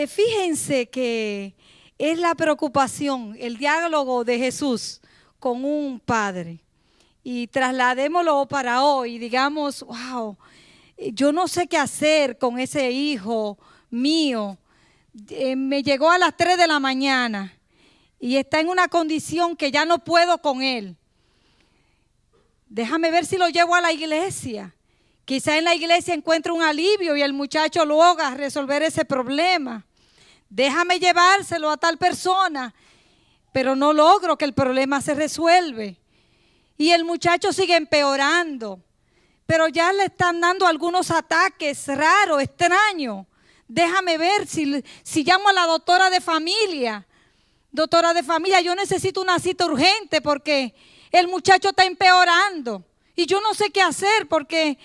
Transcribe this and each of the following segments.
Fíjense que es la preocupación, el diálogo de Jesús con un padre. Y trasladémoslo para hoy, digamos, wow, yo no sé qué hacer con ese hijo mío. Me llegó a las 3 de la mañana y está en una condición que ya no puedo con él. Déjame ver si lo llevo a la iglesia. Quizá en la iglesia encuentre un alivio y el muchacho logra resolver ese problema. Déjame llevárselo a tal persona, pero no logro que el problema se resuelve. Y el muchacho sigue empeorando, pero ya le están dando algunos ataques raros, extraños. Déjame ver si llamo a la doctora de familia. Doctora de familia, yo necesito una cita urgente porque el muchacho está empeorando. Y yo no sé qué hacer porque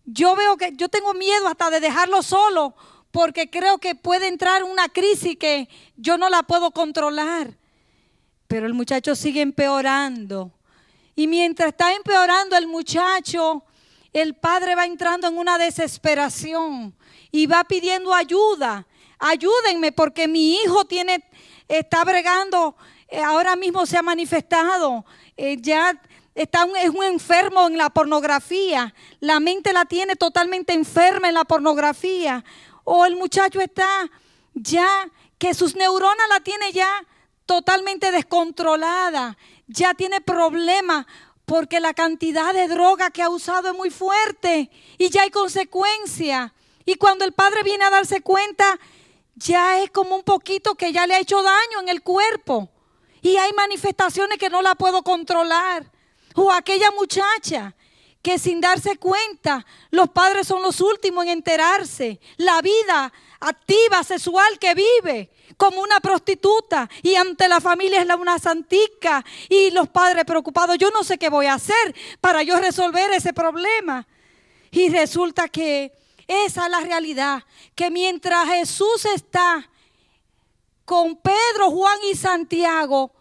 yo veo que yo tengo miedo hasta de dejarlo solo porque creo que puede entrar una crisis que yo no la puedo controlar. Pero el muchacho sigue empeorando. Y mientras está empeorando el muchacho, el padre va entrando en una desesperación y va pidiendo ayuda. Ayúdenme porque mi hijo está bregando, ahora mismo se ha manifestado, ya es un enfermo en la pornografía. La mente la tiene totalmente enferma en la pornografía. O el muchacho está ya, que sus neuronas la tiene ya totalmente descontrolada. Ya tiene problemas porque la cantidad de droga que ha usado es muy fuerte y ya hay consecuencias. Y cuando el padre viene a darse cuenta, ya es como un poquito que ya le ha hecho daño en el cuerpo. Y hay manifestaciones que no la puedo controlar. O aquella muchacha que sin darse cuenta, los padres son los últimos en enterarse. La vida activa, sexual que vive como una prostituta y ante la familia es una santica y los padres preocupados. Yo no sé qué voy a hacer para yo resolver ese problema. Y resulta que esa es la realidad, que mientras Jesús está con Pedro, Juan y Santiago,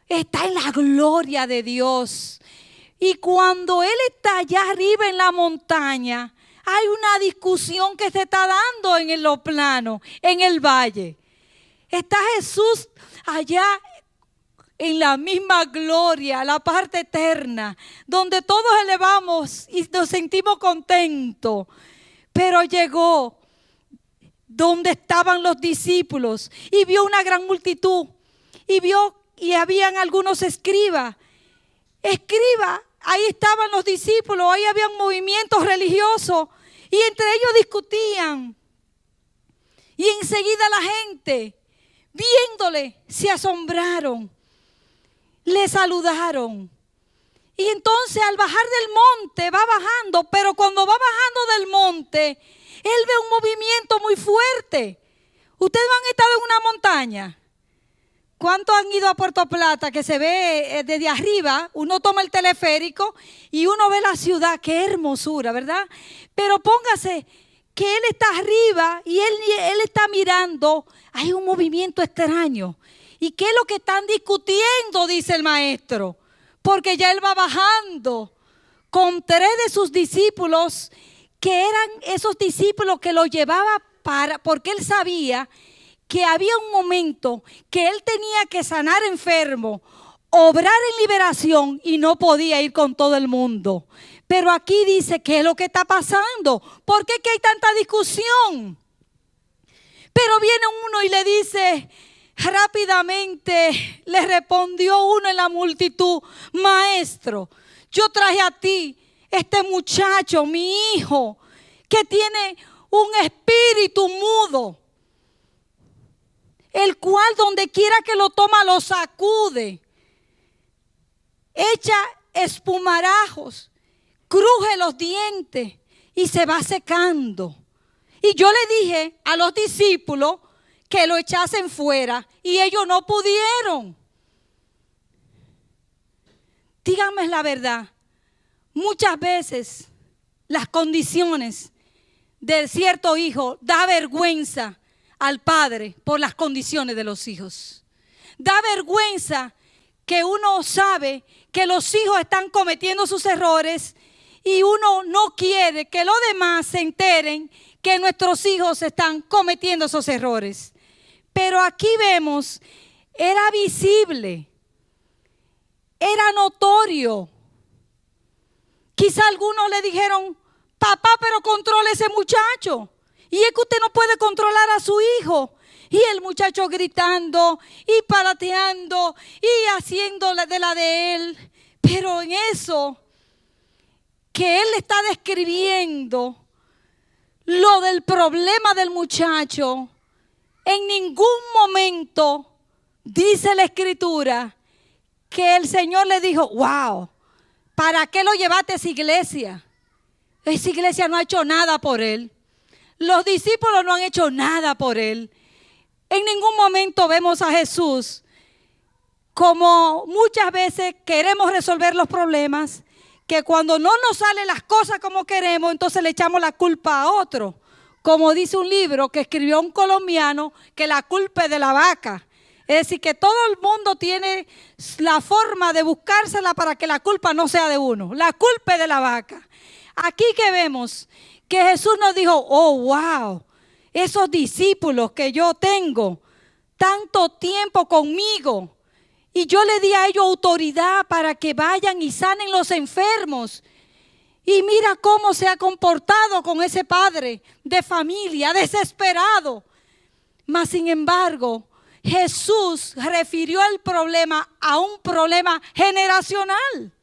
está en la gloria de Dios. Y cuando Él está allá arriba en la montaña, hay una discusión que se está dando en los planos, en el valle. Está Jesús allá en la misma gloria, la parte eterna, donde todos elevamos y nos sentimos contentos. Pero llegó donde estaban los discípulos y vio una gran multitud y habían algunos escribas. Ahí estaban los discípulos, ahí habían movimientos religiosos y entre ellos discutían. Y enseguida la gente, viéndole, se asombraron, le saludaron. Y entonces al bajar del monte, va bajando, pero cuando va bajando del monte, él ve un movimiento muy fuerte. Ustedes han estado en una montaña. ¿Cuántos han ido a Puerto Plata que se ve desde arriba? Uno toma el teleférico y uno ve la ciudad. Qué hermosura, ¿verdad? Pero póngase que él está arriba y él está mirando. Hay un movimiento extraño. ¿Y qué es lo que están discutiendo? Dice el maestro. Porque ya él va bajando con 3 de sus discípulos, que eran esos discípulos que lo llevaba porque él sabía que había un momento que él tenía que sanar enfermo, obrar en liberación y no podía ir con todo el mundo. Pero aquí dice, ¿qué es lo que está pasando? ¿Por qué que hay tanta discusión? Pero viene uno y le dice, rápidamente le respondió uno en la multitud, maestro, yo traje a ti este muchacho, mi hijo, que tiene un espíritu mudo, el cual donde quiera que lo toma lo sacude, echa espumarajos, cruje los dientes y se va secando. Y yo le dije a los discípulos que lo echasen fuera y ellos no pudieron. Díganme la verdad, muchas veces las condiciones de cierto hijo da vergüenza al padre por las condiciones de los hijos. Da vergüenza que uno sabe que los hijos están cometiendo sus errores y uno no quiere que los demás se enteren que nuestros hijos están cometiendo esos errores. Pero aquí vemos, era visible, era notorio. Quizá algunos le dijeron, papá, pero controle ese muchacho. Y es que usted no puede controlar a su hijo. Y el muchacho gritando y palateando y haciendo de la de él. Pero en eso que él está describiendo, lo del problema del muchacho, en ningún momento dice la Escritura que el Señor le dijo, wow, ¿para qué lo llevaste a esa iglesia? Esa iglesia no ha hecho nada por él. Los discípulos no han hecho nada por él. En ningún momento vemos a Jesús como muchas veces queremos resolver los problemas, que cuando no nos salen las cosas como queremos, entonces le echamos la culpa a otro. Como dice un libro que escribió un colombiano, que la culpa es de la vaca. Es decir, que todo el mundo tiene la forma de buscársela para que la culpa no sea de uno. La culpa es de la vaca. Aquí que vemos que Jesús nos dijo, oh, wow, esos discípulos que yo tengo tanto tiempo conmigo, y yo le di a ellos autoridad para que vayan y sanen los enfermos. Y mira cómo se ha comportado con ese padre de familia, desesperado. Mas sin embargo, Jesús refirió el problema a un problema generacional.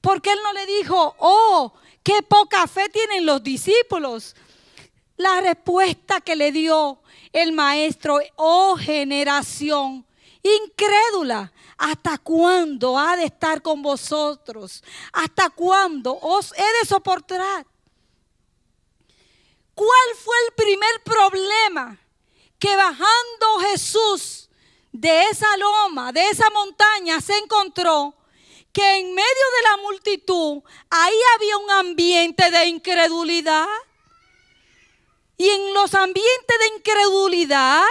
Porque Él no le dijo, oh, qué poca fe tienen los discípulos. La respuesta que le dio el maestro, oh generación incrédula, ¿hasta cuándo ha de estar con vosotros? ¿Hasta cuándo os he de soportar? ¿Cuál fue el primer problema que bajando Jesús de esa loma, de esa montaña, se encontró? Que en medio de la multitud, ahí había un ambiente de incredulidad. Y en los ambientes de incredulidad,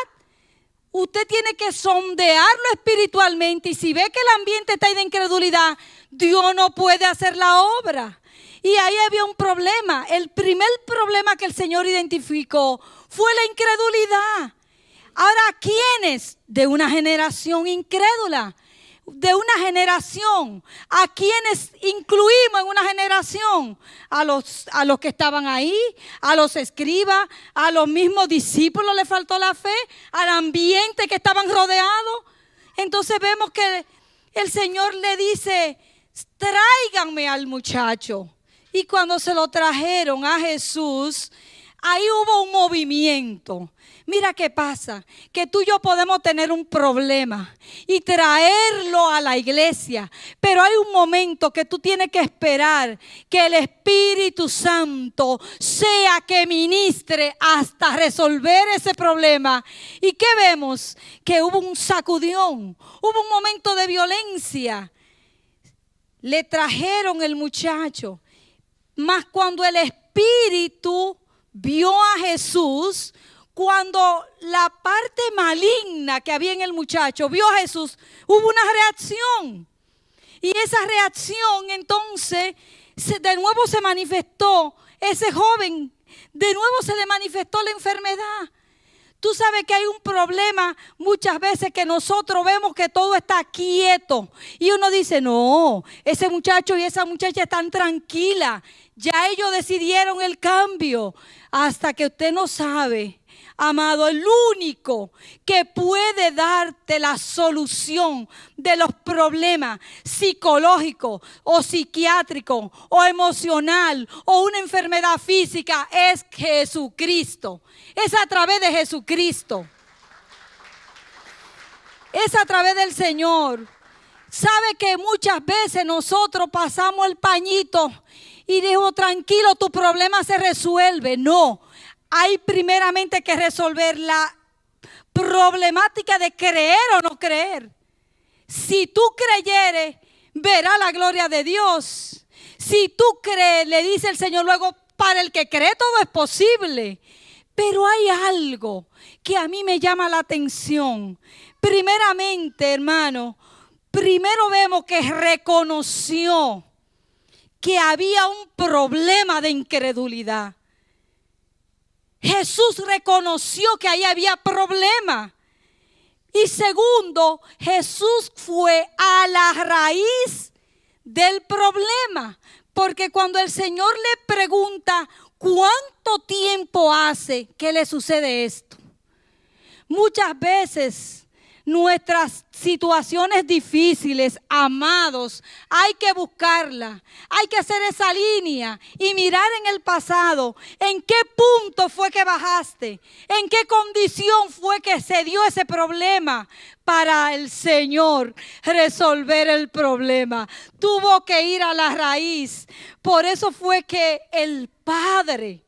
usted tiene que sondearlo espiritualmente, y si ve que el ambiente está ahí de incredulidad, Dios no puede hacer la obra. Y ahí había un problema. El primer problema que el Señor identificó fue la incredulidad. Ahora, ¿quiénes? De una generación incrédula. De una generación. ¿A quienes incluimos en una generación? A los que estaban ahí, a los escribas, a los mismos discípulos le faltó la fe, al ambiente que estaban rodeados. Entonces vemos que el Señor le dice, tráiganme al muchacho. Y cuando se lo trajeron a Jesús, ahí hubo un movimiento. Mira qué pasa, que tú y yo podemos tener un problema y traerlo a la iglesia, pero hay un momento que tú tienes que esperar que el Espíritu Santo sea que ministre hasta resolver ese problema. ¿Y qué vemos? Que hubo un sacudión, hubo un momento de violencia. Le trajeron el muchacho, mas cuando el Espíritu vio a Jesús, cuando la parte maligna que había en el muchacho vio a Jesús, hubo una reacción. Y esa reacción entonces de nuevo se manifestó ese joven, de nuevo se le manifestó la enfermedad. Tú sabes que hay un problema muchas veces que nosotros vemos que todo está quieto. Y uno dice, no, ese muchacho y esa muchacha están tranquilas. Ya ellos decidieron el cambio. Hasta que usted no sabe, amado, el único que puede darte la solución de los problemas psicológicos o psiquiátricos o emocional o una enfermedad física es Jesucristo. Es a través de Jesucristo. Es a través del Señor. Sabe que muchas veces nosotros pasamos el pañito y digo, tranquilo, tu problema se resuelve. No, hay primeramente que resolver la problemática de creer o no creer. Si tú creyeres, verás la gloria de Dios. Si tú crees, le dice el Señor luego, para el que cree todo es posible. Pero hay algo que a mí me llama la atención. Primeramente, hermano, primero vemos que reconoció que había un problema de incredulidad. Jesús reconoció que ahí había problema. Y segundo, Jesús fue a la raíz del problema. Porque cuando el Señor le pregunta, ¿cuánto tiempo hace que le sucede esto? Muchas veces nuestras situaciones difíciles, amados, hay que buscarla, hay que hacer esa línea y mirar en el pasado, en qué punto fue que bajaste, en qué condición fue que se dio ese problema para el Señor resolver el problema. Tuvo que ir a la raíz. Por eso fue que el Padre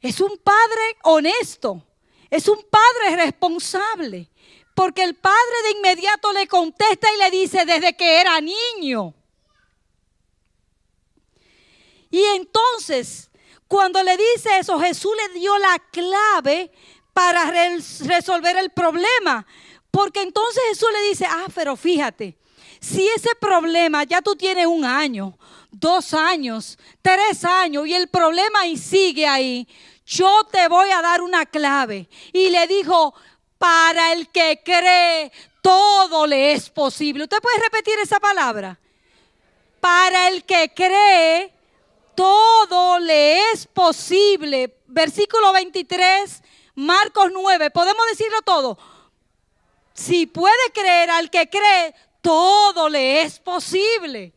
es un Padre honesto, es un Padre responsable. Porque el padre de inmediato le contesta y le dice desde que era niño. Y entonces, cuando le dice eso, Jesús le dio la clave para resolver el problema. Porque entonces Jesús le dice, pero fíjate, si ese problema ya tú tienes 1 año, 2 años, 3 años y el problema y sigue ahí, yo te voy a dar una clave. Y le dijo, para el que cree, todo le es posible. ¿Usted puede repetir esa palabra? Para el que cree, todo le es posible. Versículo 23, Marcos 9. ¿Podemos decirlo todo? Si puede creer, al que cree, todo le es posible.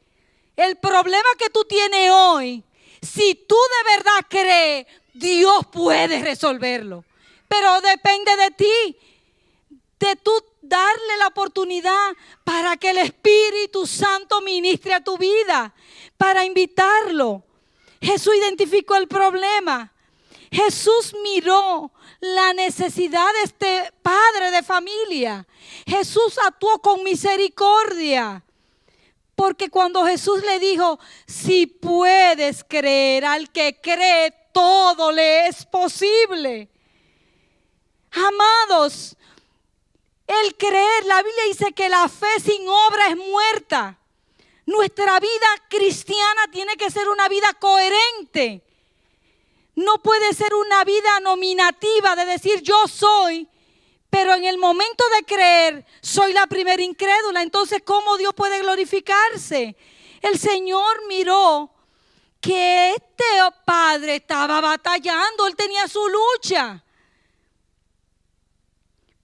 El problema que tú tienes hoy, si tú de verdad crees, Dios puede resolverlo. Pero depende de ti, de tú darle la oportunidad para que el Espíritu Santo ministre a tu vida, para invitarlo. Jesús identificó el problema. Jesús miró la necesidad de este padre de familia. Jesús actuó con misericordia. Porque cuando Jesús le dijo, si puedes creer, al que cree, todo le es posible. Amados, el creer, la Biblia dice que la fe sin obra es muerta. Nuestra vida cristiana tiene que ser una vida coherente. No puede ser una vida nominativa de decir yo soy, pero en el momento de creer soy la primera incrédula. Entonces, ¿cómo Dios puede glorificarse? El Señor miró que este padre estaba batallando, él tenía su lucha.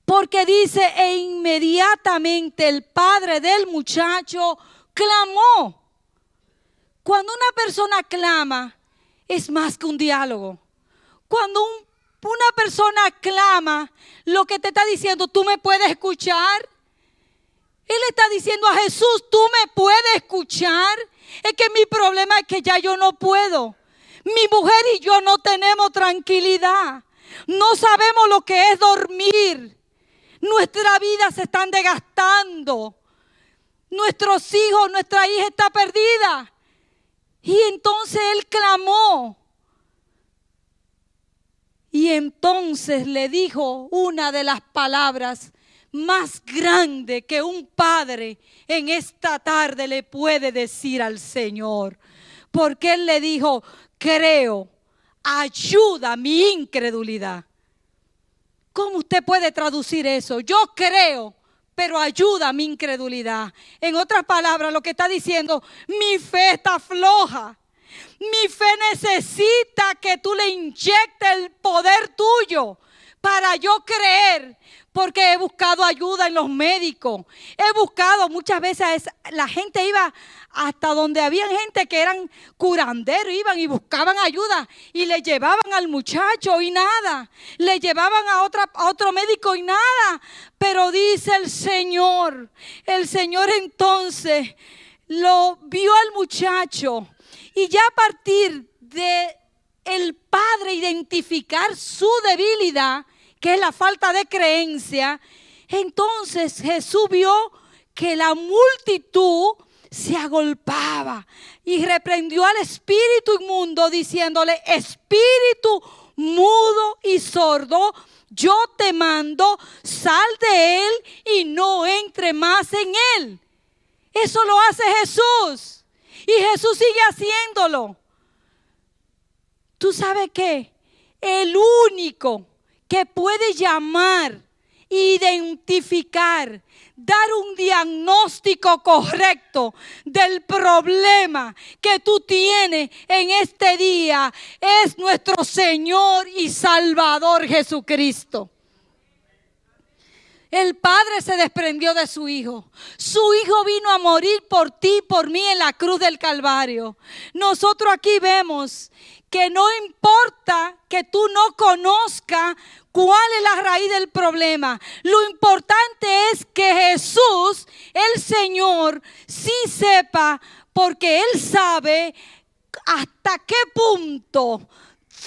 Porque dice, e inmediatamente el padre del muchacho clamó. Cuando una persona clama, es más que un diálogo. Cuando una persona clama, lo que te está diciendo, tú me puedes escuchar. Él está diciendo a Jesús, tú me puedes escuchar. Es que mi problema es que ya yo no puedo. Mi mujer y yo no tenemos tranquilidad. No sabemos lo que es dormir. Nuestra vida se están desgastando. Nuestros hijos, nuestra hija está perdida. Y entonces él clamó. Y entonces le dijo una de las palabras más grandes que un padre en esta tarde le puede decir al Señor. Porque él le dijo, creo, ayuda mi incredulidad. ¿Cómo usted puede traducir eso? Yo creo, pero ayuda mi incredulidad. En otras palabras, lo que está diciendo, mi fe está floja. Mi fe necesita que tú le inyectes el poder tuyo para yo creer. Porque he buscado ayuda en los médicos. He buscado, muchas veces la gente iba hasta donde había gente que eran curanderos, iban y buscaban ayuda y le llevaban al muchacho y nada. Le llevaban a otro médico y nada. Pero dice el Señor entonces lo vio al muchacho y ya a partir de el padre identificar su debilidad, que es la falta de creencia, entonces Jesús vio que la multitud se agolpaba y reprendió al espíritu inmundo diciéndole, espíritu mudo y sordo, yo te mando, sal de él y no entre más en él. Eso lo hace Jesús y Jesús sigue haciéndolo. ¿Tú sabes qué? El único que puede llamar identificar, dar un diagnóstico correcto del problema que tú tienes en este día, es nuestro Señor y Salvador Jesucristo. El Padre se desprendió de su Hijo. Su Hijo vino a morir por ti y por mí en la cruz del Calvario. Nosotros aquí vemos que no importa que tú no conozcas cuál es la raíz del problema. Lo importante es que Jesús, el Señor, sí sepa, porque Él sabe hasta qué punto,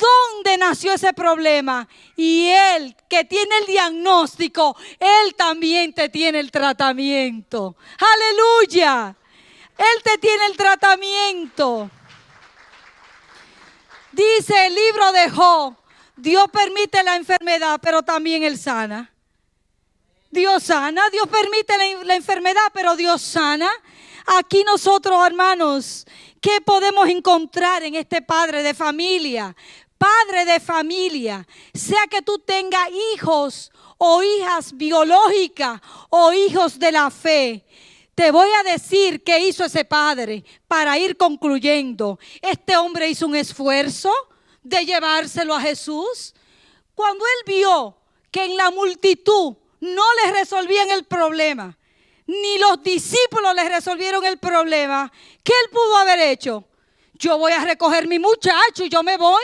dónde nació ese problema. Y Él, que tiene el diagnóstico, Él también te tiene el tratamiento. ¡Aleluya! Él te tiene el tratamiento. Dice el libro de Job, Dios permite la enfermedad, pero también Él sana. Dios sana, Dios permite la enfermedad, pero Dios sana. Aquí nosotros, hermanos, ¿qué podemos encontrar en este padre de familia? Padre de familia, sea que tú tengas hijos o hijas biológicas o hijos de la fe. Te voy a decir qué hizo ese padre para ir concluyendo. Este hombre hizo un esfuerzo de llevárselo a Jesús. Cuando él vio que en la multitud no les resolvían el problema, ni los discípulos les resolvieron el problema, ¿qué él pudo haber hecho? Yo voy a recoger mi muchacho y yo me voy.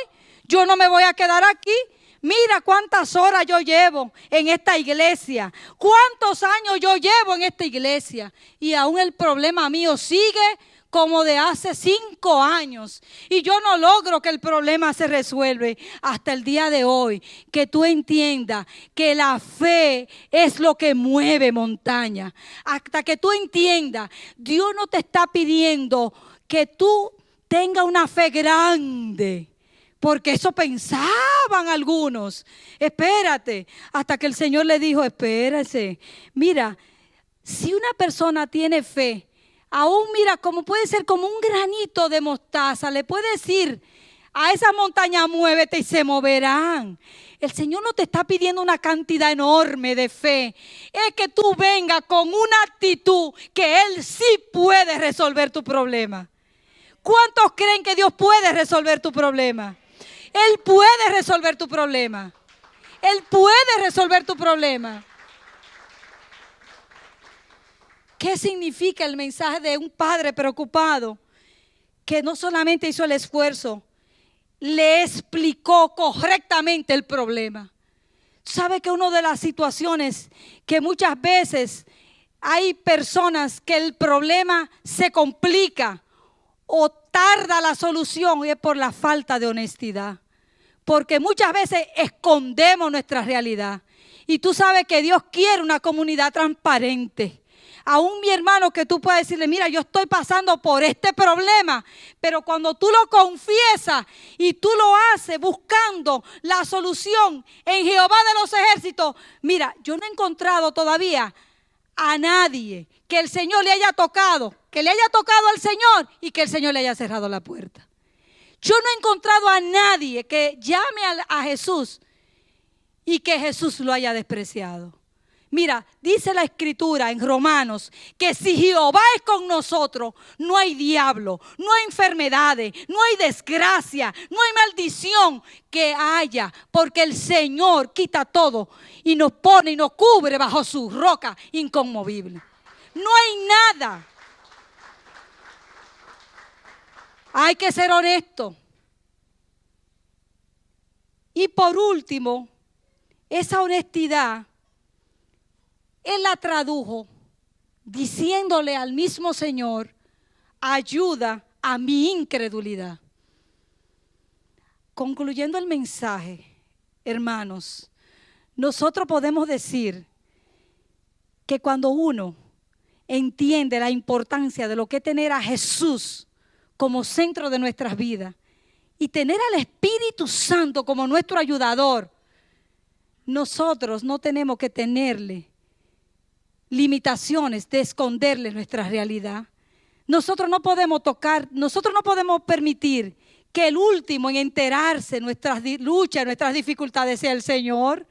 Yo no me voy a quedar aquí. Mira cuántas horas yo llevo en esta iglesia. Cuántos años yo llevo en esta iglesia. Y aún el problema mío sigue como de hace 5 años. Y yo no logro que el problema se resuelva hasta el día de hoy. Que tú entiendas que la fe es lo que mueve montaña. Hasta que tú entiendas, Dios no te está pidiendo que tú tengas una fe grande. Porque eso pensaban algunos. Espérate, hasta que el Señor le dijo, espérese. Mira, si una persona tiene fe, aún mira, como puede ser como un granito de mostaza, le puede decir a esa montaña, muévete y se moverán. El Señor no te está pidiendo una cantidad enorme de fe. Es que tú vengas con una actitud que Él sí puede resolver tu problema. ¿Cuántos creen que Dios puede resolver tu problema? Él puede resolver tu problema. Él puede resolver tu problema. ¿Qué significa el mensaje de un padre preocupado? Que no solamente hizo el esfuerzo, le explicó correctamente el problema. ¿Sabe que una de las situaciones que muchas veces hay personas que el problema se complica o tarda la solución y es por la falta de honestidad? Porque muchas veces escondemos nuestra realidad. Y tú sabes que Dios quiere una comunidad transparente. Aún mi hermano, que tú puedes decirle, mira, yo estoy pasando por este problema. Pero cuando tú lo confiesas y tú lo haces buscando la solución en Jehová de los ejércitos. Mira, yo no he encontrado todavía a nadie que el Señor le haya tocado, que le haya tocado al Señor y que el Señor le haya cerrado la puerta. Yo no he encontrado a nadie que llame a Jesús y que Jesús lo haya despreciado. Mira, dice la Escritura en Romanos que si Jehová es con nosotros, no hay diablo, no hay enfermedades, no hay desgracia, no hay maldición que haya, porque el Señor quita todo y nos pone y nos cubre bajo su roca inconmovible. No hay nada. Hay que ser honesto. Y por último, esa honestidad, Él la tradujo diciéndole al mismo Señor, ayuda a mi incredulidad. Concluyendo el mensaje, hermanos, nosotros podemos decir que cuando uno entiende la importancia de lo que es tener a Jesús como centro de nuestras vidas y tener al Espíritu Santo como nuestro ayudador, nosotros no tenemos que tenerle limitaciones de esconderle nuestra realidad. Nosotros no podemos permitir que el último en enterarse de nuestras luchas, nuestras dificultades sea el Señor.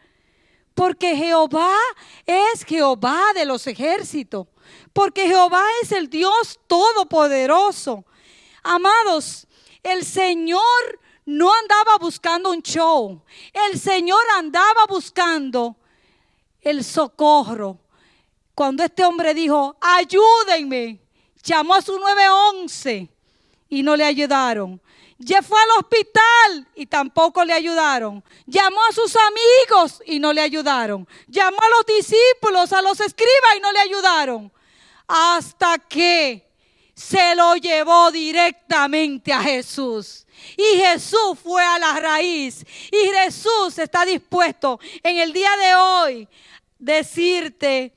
Porque Jehová es Jehová de los ejércitos. Porque Jehová es el Dios todopoderoso. Amados, el Señor no andaba buscando un show. El Señor andaba buscando el socorro. Cuando este hombre dijo, ayúdenme, llamó a su 911 y no le ayudaron. Ya fue al hospital y tampoco le ayudaron. Llamó a sus amigos y no le ayudaron. Llamó a los discípulos, a los escribas y no le ayudaron. Hasta que se lo llevó directamente a Jesús. Y Jesús fue a la raíz. Y Jesús está dispuesto en el día de hoy decirte,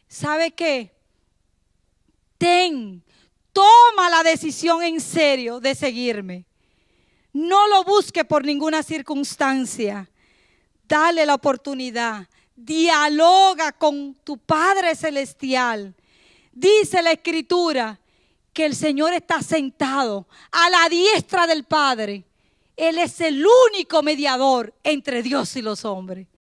¿sabe qué? Toma la decisión en serio de seguirme. No lo busque por ninguna circunstancia. Dale la oportunidad. Dialoga con tu Padre Celestial. Dice la Escritura que el Señor está sentado a la diestra del Padre. Él es el único mediador entre Dios y los hombres.